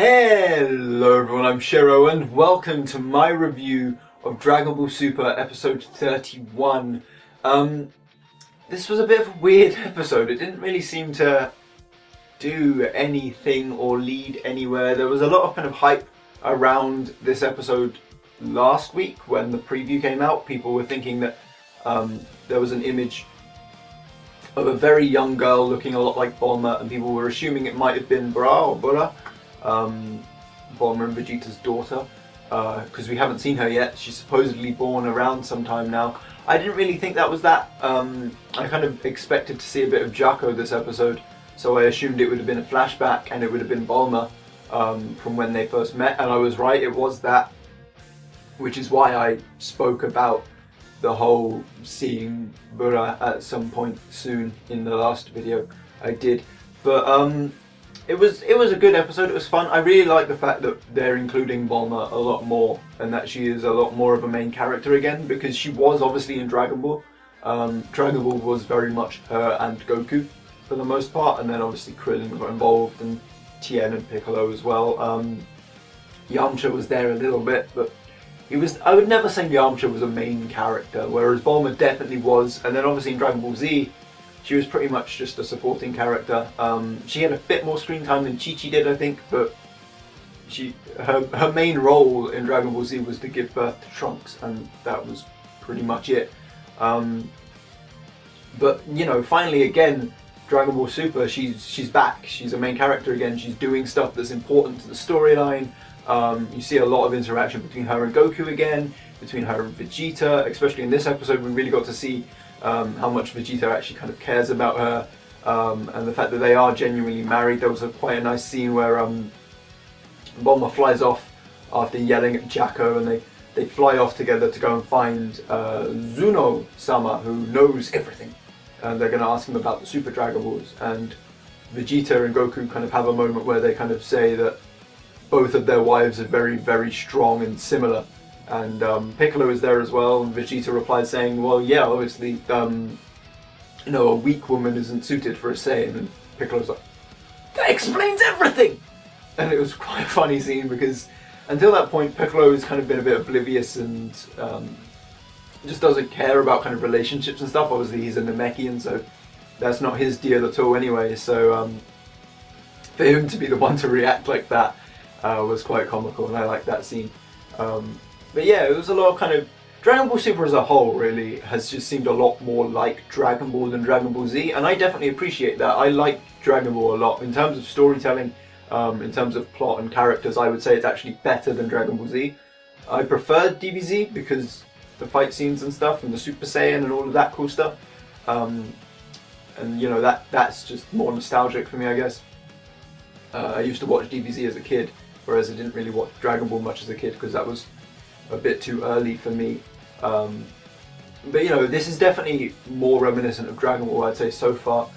Hello everyone, I'm Shiro and welcome to my review of Dragon Ball Super episode 31. This was a bit of a weird episode. It didn't really seem to do anything or lead anywhere. There was a lot of kind of hype around this episode last week when the preview came out. People were thinking that there was an image of a very young girl looking a lot like Bulma, and people were assuming it might have been Bra or Bura. Bulma and Vegeta's daughter, because we haven't seen her yet. She's supposedly born around sometime now. I didn't really think that was that. I kind of expected to see a bit of Jacko this episode, so I assumed it would have been a flashback and it would have been Bulma from when they first met, and I was right, it was that, which is why I spoke about the whole seeing Bura at some point soon in the last video I did. But it was a good episode. It was fun. I really like the fact that they're including Bulma a lot more and that she is a lot more of a main character again, because she was obviously in Dragon Ball. Dragon Ball was very much her and Goku for the most part, and then obviously Krillin got involved and Tien and Piccolo as well. Yamcha was there a little bit, but I would never say Yamcha was a main character, whereas Bulma definitely was. And then obviously in Dragon Ball Z, she was pretty much just a supporting character. She had a bit more screen time than Chi-Chi did, I think, but her main role in Dragon Ball Z was to give birth to Trunks, and that was pretty much it. But you know, finally again, Dragon Ball Super, she's back. She's a main character again. She's doing stuff that's important to the storyline. You see a lot of interaction between her and Goku again, between her and Vegeta. Especially in this episode, we really got to see how much Vegeta actually kind of cares about her, and the fact that they are genuinely married. There was quite a nice scene where Bulma flies off after yelling at Jacko, and they fly off together to go and find Zuno-sama, who knows everything, and they're going to ask him about the Super Dragon Balls. And Vegeta and Goku kind of have a moment where they kind of say that both of their wives are very, very strong and similar. And Piccolo is there as well, and Vegeta replies saying, well, yeah, obviously, a weak woman isn't suited for a Saiyan. And Piccolo's like, that explains everything! And it was quite a funny scene, because until that point, Piccolo has kind of been a bit oblivious and just doesn't care about kind of relationships and stuff. Obviously, he's a Namekian, so that's not his deal at all anyway. So for him to be the one to react like that was quite comical, and I liked that scene. But yeah, it was a lot of kind of... Dragon Ball Super as a whole really has just seemed a lot more like Dragon Ball than Dragon Ball Z, and I definitely appreciate that. I like Dragon Ball a lot. In terms of storytelling, in terms of plot and characters, I would say it's actually better than Dragon Ball Z. I prefer DBZ because the fight scenes and stuff, and the Super Saiyan and all of that cool stuff. And you know, that's just more nostalgic for me, I guess. I used to watch DBZ as a kid, whereas I didn't really watch Dragon Ball much as a kid because that was a bit too early for me. But you know, this is definitely more reminiscent of Dragon Ball, I'd say, so far.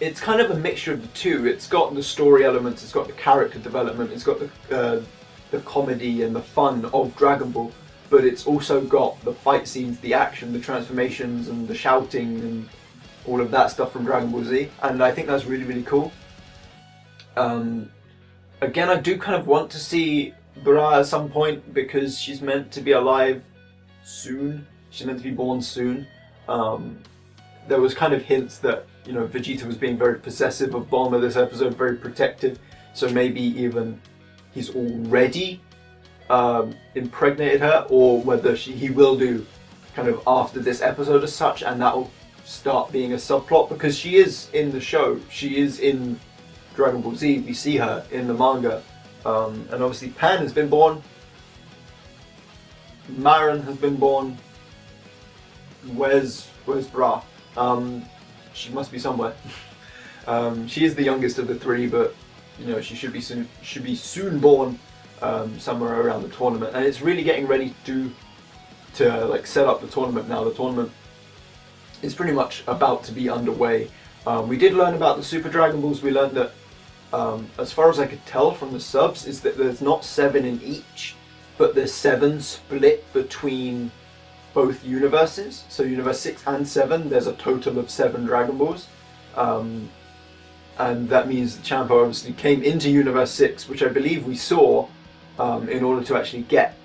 It's kind of a mixture of the two. It's got the story elements, it's got the character development, it's got the comedy and the fun of Dragon Ball, but it's also got the fight scenes, the action, the transformations, and the shouting, and all of that stuff from Dragon Ball Z, and I think that's really, really cool. Again, I do kind of want to see Bura at some point, because she's meant to be alive soon. She's meant to be born soon. There was kind of hints that, you know, Vegeta was being very possessive of Bulma this episode, very protective. So maybe even he's already impregnated her, or whether he will do kind of after this episode as such, and that will start being a subplot, because she is in the show. She is in Dragon Ball Z. We see her in the manga. And obviously Pan has been born, Marin has been born. Where's Bra? She must be somewhere. She is the youngest of the three, but you know, she should be soon born, somewhere around the tournament. And it's really getting ready to like set up the tournament now. The tournament is pretty much about to be underway. We did learn about the Super Dragon Balls. We learned that, as far as I could tell from the subs, is that there's not 7 in each, but there's 7 split between both universes. So universe 6 and 7, there's a total of 7 Dragon Balls. and that means that Champa obviously came into Universe 6, which I believe we saw in order to actually get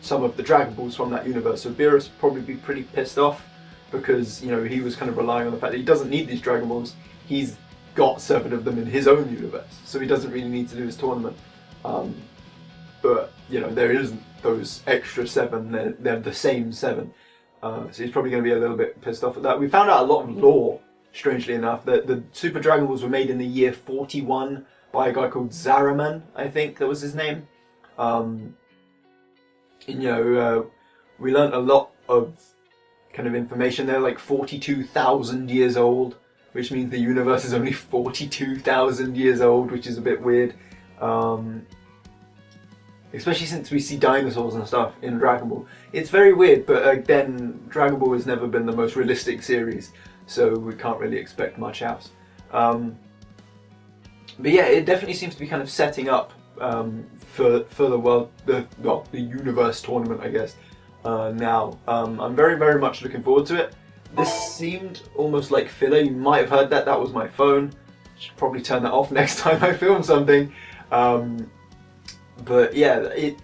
some of the Dragon Balls from that universe. So Beerus would probably be pretty pissed off, because he was kind of relying on the fact that he doesn't need these Dragon Balls. He's got 7 of them in his own universe, so he doesn't really need to do his tournament. But there isn't those extra 7, they're the same 7. So he's probably going to be a little bit pissed off at that. We found out a lot of lore, strangely enough, that the Super Dragon Balls were made in the year 41 by a guy called Zaraman, I think that was his name. We learned a lot of kind of information. They're like 42,000 years old, which means the universe is only 42,000 years old, which is a bit weird. Especially since we see dinosaurs and stuff in Dragon Ball. It's very weird, but again, Dragon Ball has never been the most realistic series, so we can't really expect much else. But yeah, it definitely seems to be kind of setting up for the universe tournament, I guess. Now, I'm very, very much looking forward to it. This seemed almost like filler. You might have heard that. That was my phone. Should probably turn that off next time I film something. But yeah, the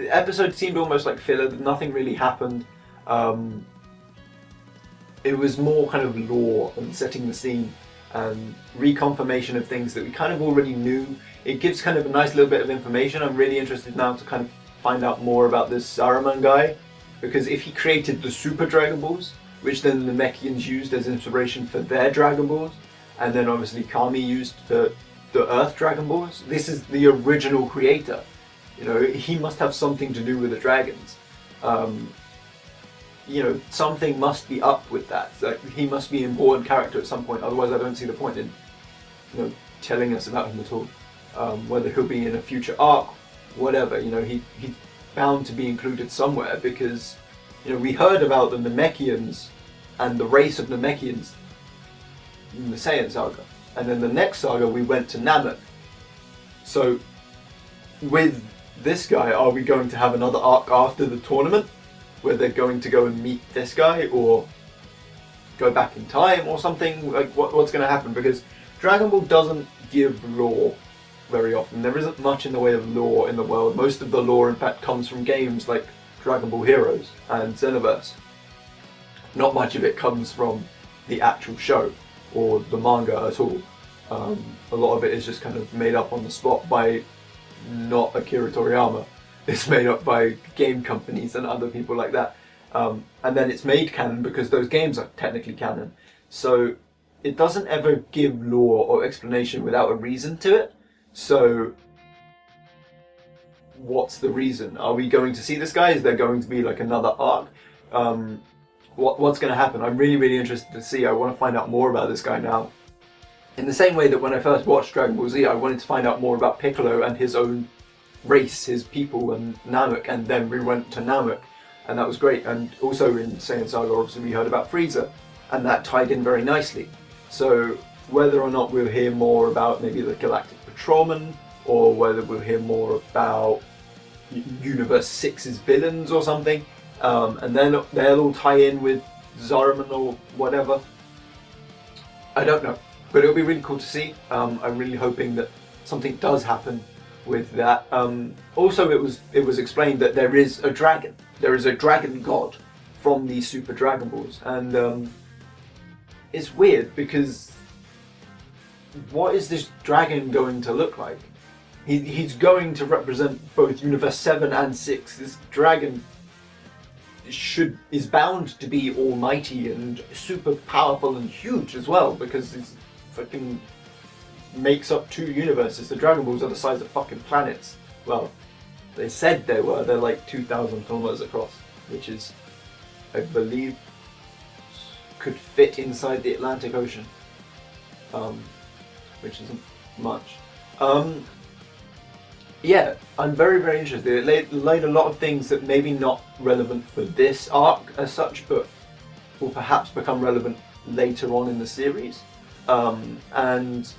episode seemed almost like filler. Nothing really happened. It was more kind of lore and setting the scene and reconfirmation of things that we kind of already knew. It gives kind of a nice little bit of information. I'm really interested now to kind of find out more about this Saruman guy, because if he created the Super Dragon Balls, which then the Namekians used as inspiration for their Dragon Balls, and then obviously Kami used for the Earth Dragon Balls, this is the original creator. He must have something to do with the dragons. Something must be up with that. Like, he must be an important character at some point, otherwise I don't see the point in telling us about him at all. Whether he'll be in a future arc, whatever, he's bound to be included somewhere, because we heard about the Namekians and the race of Namekians in the Saiyan saga, and then the next saga we went to Namek. So with this guy, are we going to have another arc after the tournament where they're going to go and meet this guy, or go back in time or something? Like what's going to happen? Because Dragon Ball doesn't give lore very often. There isn't much in the way of lore in the world. Most of the lore in fact comes from games like Dragon Ball Heroes and Xenoverse. Not much of it comes from the actual show or the manga at all. A lot of it is just kind of made up on the spot by not Akira Toriyama. It's made up by game companies and other people like that. And then it's made canon because those games are technically canon. So it doesn't ever give lore or explanation without a reason to it. So what's the reason? Are we going to see this guy? Is there going to be like another arc? What's going to happen? I'm really, really interested to see. I want to find out more about this guy now. In the same way that when I first watched Dragon Ball Z, I wanted to find out more about Piccolo and his own race, his people, and Namek, and then we went to Namek, and that was great. And also in Saiyan Saga, obviously we heard about Frieza, and that tied in very nicely. So whether or not we'll hear more about maybe the Galactic Patrolman, or whether we'll hear more about Universe 6's villains or something, and then they'll all tie in with Zaraman or whatever, I don't know. But it'll be really cool to see. I'm really hoping that something does happen with that. Also, it was explained that there is a dragon. There is a dragon god from these Super Dragon Balls, and it's weird because what is this dragon going to look like? He's going to represent both Universe 7 and 6. This dragon is bound to be almighty and super powerful and huge as well, because it's fucking makes up 2 universes. The Dragon Balls are the size of fucking planets. Well, they said they were. They're like 2,000 kilometers across, which is, I believe, could fit inside the Atlantic Ocean, which isn't much. Yeah, I'm very, very interested. It laid a lot of things that maybe not relevant for this arc as such, but will perhaps become relevant later on in the series. And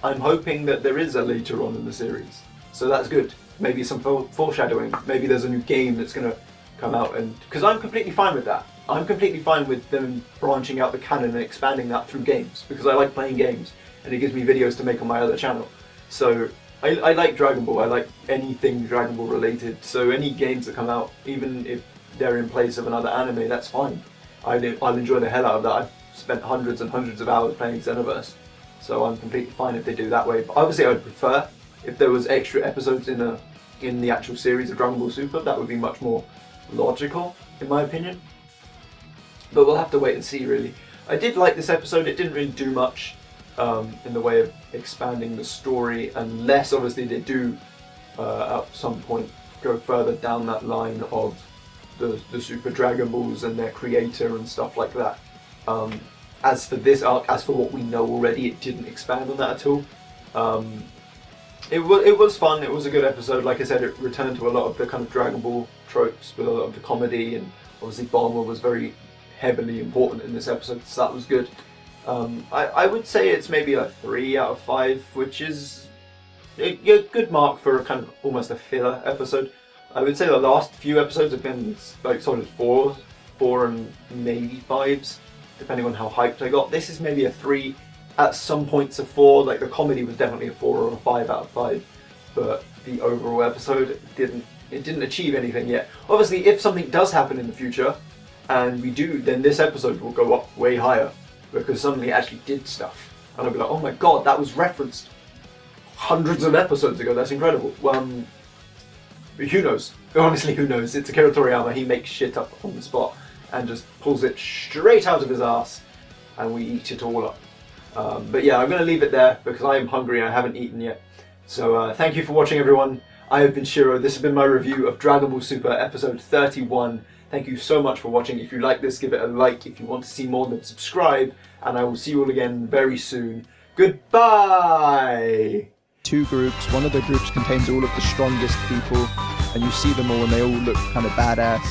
I'm hoping that there is a later on in the series, so that's good. Maybe some foreshadowing. Maybe there's a new game that's going to come out, and because I'm completely fine with that. I'm completely fine with them branching out the canon and expanding that through games, because I like playing games. and it gives me videos to make on my other channel. So I like Dragon Ball. I like anything Dragon Ball related. So any games that come out, even if they're in place of another anime, that's fine. I'll enjoy the hell out of that. I've spent hundreds and hundreds of hours playing Xenoverse, so I'm completely fine if they do that way. But obviously I'd prefer if there was extra episodes in the actual series of Dragon Ball Super. That would be much more logical, in my opinion. But we'll have to wait and see, really. I did like this episode. It didn't really do much in the way of expanding the story, unless obviously they do at some point go further down that line of the Super Dragon Balls and their creator and stuff like that. As for this arc, as for what we know already, it didn't expand on that at all. It was fun. It was a good episode. Like I said, it returned to a lot of the kind of Dragon Ball tropes with a lot of the comedy, and obviously Bulma was very heavily important in this episode, so that was good. I would say it's maybe a 3 out of 5, which is a good mark for a kind of almost a filler episode. I would say the last few episodes have been like solid 4 and maybe 5s, depending on how hyped I got. This is maybe a 3, at some points a 4, like the comedy was definitely a 4 or a 5 out of 5, but the overall episode didn't achieve anything yet. Obviously, if something does happen in the future, and we do, then this episode will go up way higher, because suddenly it actually did stuff. And I'll be like, oh my god, that was referenced hundreds of episodes ago, that's incredible. Who knows? Honestly, who knows? It's Akira Toriyama, he makes shit up on the spot, and just pulls it straight out of his ass, and we eat it all up. But yeah, I'm going to leave it there, because I am hungry and I haven't eaten yet. So thank you for watching, everyone. I have been Shiro, this has been my review of Dragon Ball Super episode 31. Thank you so much for watching. If you like this, give it a like. If you want to see more, then subscribe. And I will see you all again very soon. Goodbye! 2 groups. One of the groups contains all of the strongest people, and you see them all and they all look kind of badass.